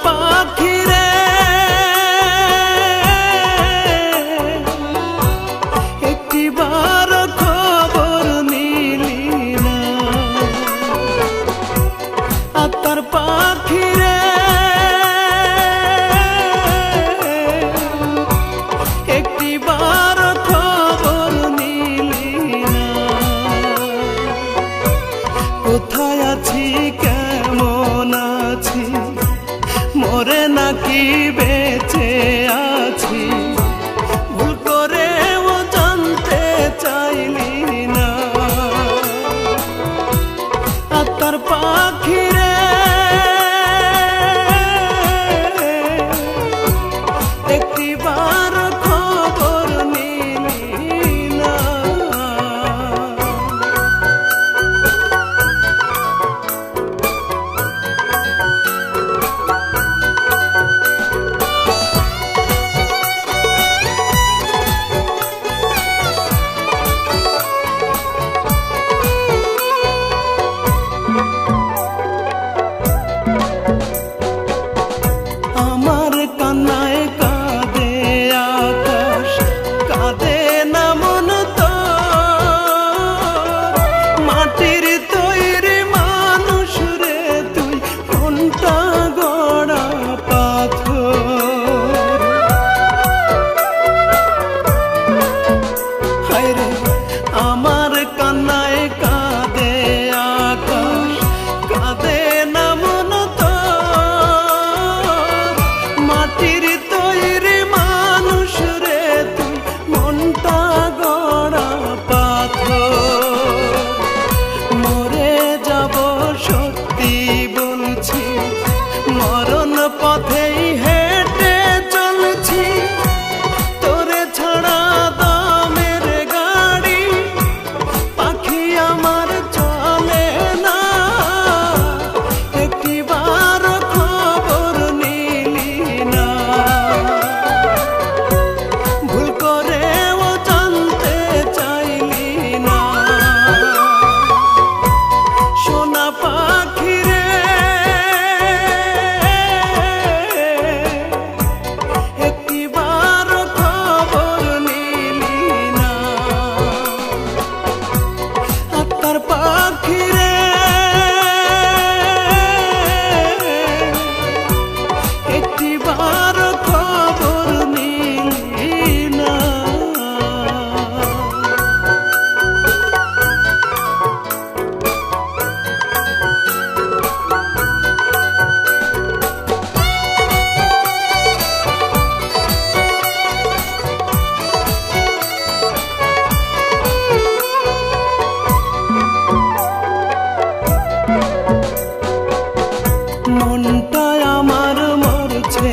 পাখি রে একটিবার খবর নিলি না। আত্মার পাখি রে একটিবার খবর নিলি না। কোথায় আছি কেমন আছি মরে নাকি বেঁচে আছি ভুল করেও জানতে চাইলি না। আত্মার পাখি রে একটিবার খবর নিলি না। আমার কান্নায় কাঁদে আকাশ কাঁদে না মন তো। মাটির তৈরি মানুষ রে তুই কোনটা গড়া পাথর। হায় রে আমার কান্নায় কাঁদে আকাশ কাঁদে না মন তো। মাটির তৈরি মানুষ রে তুই মনটা গড়া পাথর। মরে যাব সত্যি বলছি মরণ পথেই হেঁটে চলছি। তোরে ছাড়া দামের গাড়ি পাখি আমার চলে না। একটিবার খবর নিলি না। ভুল করেও জানতে চাইলি না। সোনা পাখি রে একটিবার খবর নিলি না। আত্মার পাখি রে একটিবার খবর নিলি না। মনটা আমার মরছে